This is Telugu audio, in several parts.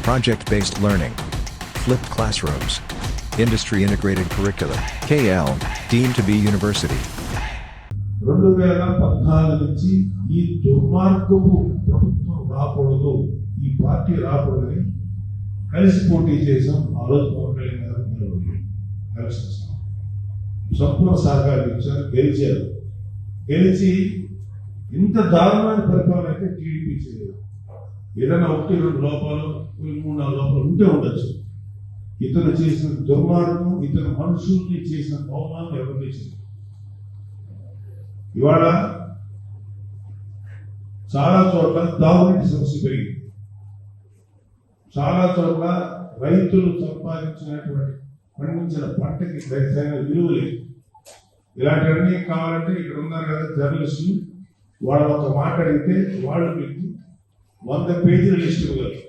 project-based learning, flipped classrooms, industry-integrated curricula, KL, deemed to be university. 2014 నుంచి ఈ దుర్మార్గపు ప్రభుత్వం రాకూడదు, ఈ పార్టీ రాకూడదని కలిసి పోటీ చేసాం. ఆ రోజు పవన్ కళ్యాణ్ గారు ఎలక్షన్స్ సంపూర్ణ సహకారం ఇచ్చారు, గెలిచారు. గెలిచి ఇంత దారుణమైన పరిపాలన అయితే టీడీపీ చేయలేదు. ఏదైనా 1-2 లోపాలు 3-4 లోపాలు ఉంటే ఉండొచ్చు. ఇతను చేసిన దుర్మార్గం, ఇతను మనుషుల్ని చేసిన అవమానం ఎవరిని చేయలేదు. ఇవాళ చాలా చోట్ల తాగునీటి సమస్య పెరిగింది. చాలా చోట్ల రైతులు సంపాదించినటువంటి పండించిన పంటకి సరైన విలువ లేదు. ఇలాంటివన్నీ కావాలంటే ఇక్కడ ఉన్నారు కదా జర్నలిస్టులు, వాళ్ళ ఒక మాట అడిగితే వాళ్ళు మీకు 100 పేజీల లిస్ట్ ఇవ్వగలరు.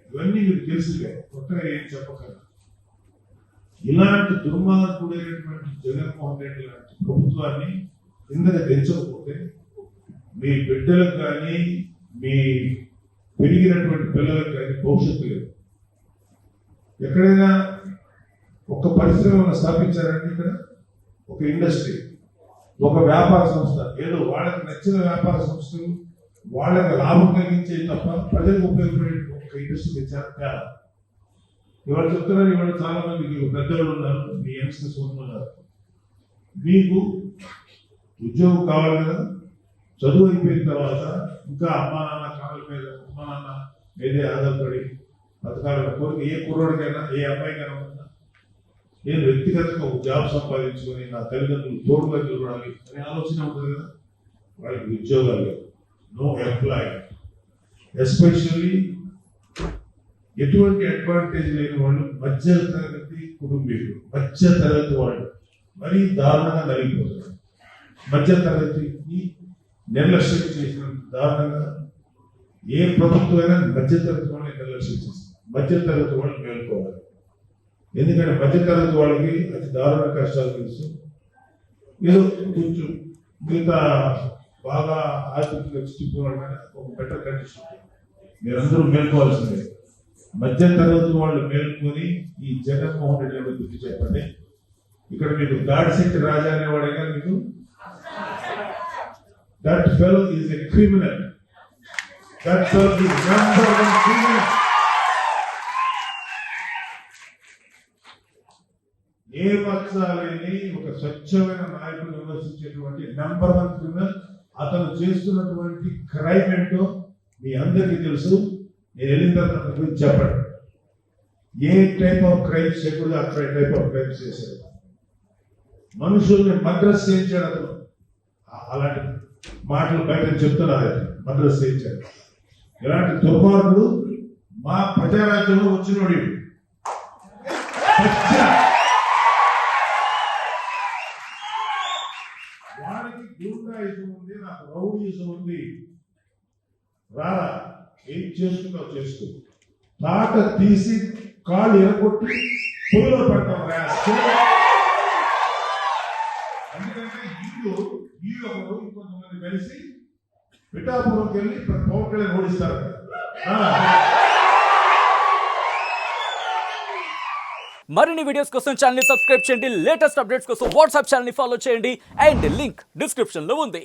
ఇవన్నీ మీకు తెలుసులే, కొత్తగా ఏం చెప్పగలరు. ఇలాంటి దుర్మార్గుడైనటువంటి జగన్మోహన్ రెడ్డి లాంటి ప్రభుత్వాన్ని కిందకి తెచ్చకపోతే మీ బిడ్డలకు కానీ మీ పెరిగినటువంటి పిల్లలకు కానీ భవిష్యత్తు లేదు. ఎక్కడైనా ఒక పరిశ్రమను స్థాపించారంటే ఇక్కడ ఒక ఇండస్ట్రీ, ఒక వ్యాపార సంస్థ, ఏదో వాళ్ళకి నచ్చిన వ్యాపార సంస్థలు వాళ్ళకి లాభం కలిగించే తప్ప ప్రజలకు ఉపయోగపడే ఒక ఇండస్ట్రీ తెచ్చారు తేడా. ఇవాళ చెప్తున్నారు, ఇవాళ చాలా మంది పెద్దవాళ్ళు ఉన్నారు, మీ యంగ్స్టర్స్ ఉన్నారు, మీకు ఉద్యోగం కావాలి కదా. చదువు అయిపోయిన తర్వాత ఇంకా అమ్మా నాన్న కాళ్ళ మీద, అమ్మా నాన్న మీదే ఆధారపడి బతకాలన్న కోరిక ఏ కుర్రోడికైనా ఏ అమ్మాయికైనా ఉందా? నేను వ్యక్తిగతంగా ఒక జాబ్ సంపాదించుకొని నా తల్లిదండ్రులు తోడుగా చూడాలి అనే ఆలోచన ఉంటుంది కదా. వాళ్ళకి ఉద్యోగాలు లేవు, నో ఎంప్లాయ్మెంట్. ఎస్పెషల్లీ ఎటువంటి అడ్వాంటేజ్ లేని వాళ్ళు, మధ్య తరగతి కుటుంబీకులు, మధ్య తరగతి వాళ్ళు మరీ దారుణంగా నలిగిపోతున్నారు. మధ్య తరగతికి నిర్లక్ష్యం చేసిన దారుణంగా ఏ ప్రభుత్వం అయినా మధ్య తరగతి వాళ్ళని నిర్లక్ష్యం చేస్తుంది. మధ్య తరగతి వాళ్ళు మేలుకోవాలి. ఎందుకంటే మధ్య తరగతి వాళ్ళకి అతి దారుణ కష్టాలు తెలుసు. ఏదో కొంచెం మిగతా బాగా ఆర్థికంగా చిక్కుకోవాలని ఒక బెటర్ కండిషన్ మీరందరూ మేల్కోవాల్సిందే. మధ్య తరగతి వాళ్ళు మేల్కొని ఈ జగన్మోహన్ రెడ్డి గారి గురించి చెప్పండి. ఇక్కడ మీకు గాడిశెట్టి రాజా అనేవాడే కానీ మీకు that fellow is a criminal. That fellow is number 1 criminal. ఏ పక్షాలని ఒక స్వచ్ఛమైన నాయకుడు విమర్శించేటువంటి నెంబర్ 1 క్రిమినల్. అతను చేస్తున్నటువంటి క్రైమ్ ఏంటో మీ అందరికీ తెలుసు. నేను వెళ్ళిన తర్వాత అతని గురించి చెప్పండి. ఏ టైప్ ఆఫ్ క్రైమ్స్ చేయకూడదు ఆ టైప్ ఆఫ్ క్రైమ్స్ చేశాడు. మనుషుల్ని మద్రస్ చేయించాడు అతను. అలాంటి మాటలు బయట చెప్తున్నారు, మద్రస్ చేయించాడు. ఇలాంటి దుర్మార్గుడు మా ప్రజారాజ్యంలో వచ్చినోడు. వాడికి గూండాయిజం ఉంది, నాకు రౌడీజం ఉంది. రారా, ఏం చేసుకుంటావు చేసుకో. తాట తీసి కాళ్ళు ఎరగొట్టి పొయ్యిలో పెడతాం. ఎందుకంటే ఈ ఒకరు ఇంకొంతమంది కలిసి పిఠాపురంకి వెళ్ళి పవన్ కళ్యాణ్ ఓడిస్తారు. మరిన్ని వీడియోస్ కోసం ఛానల్ ని సబ్స్క్రైబ్ చేయండి. లేటెస్ట్ అప్డేట్స్ కోసం వాట్సాప్ ఛానల్ ని ఫాలో చేయండి. అండ్ లింక్ డిస్క్రిప్షన్ లో ఉంది.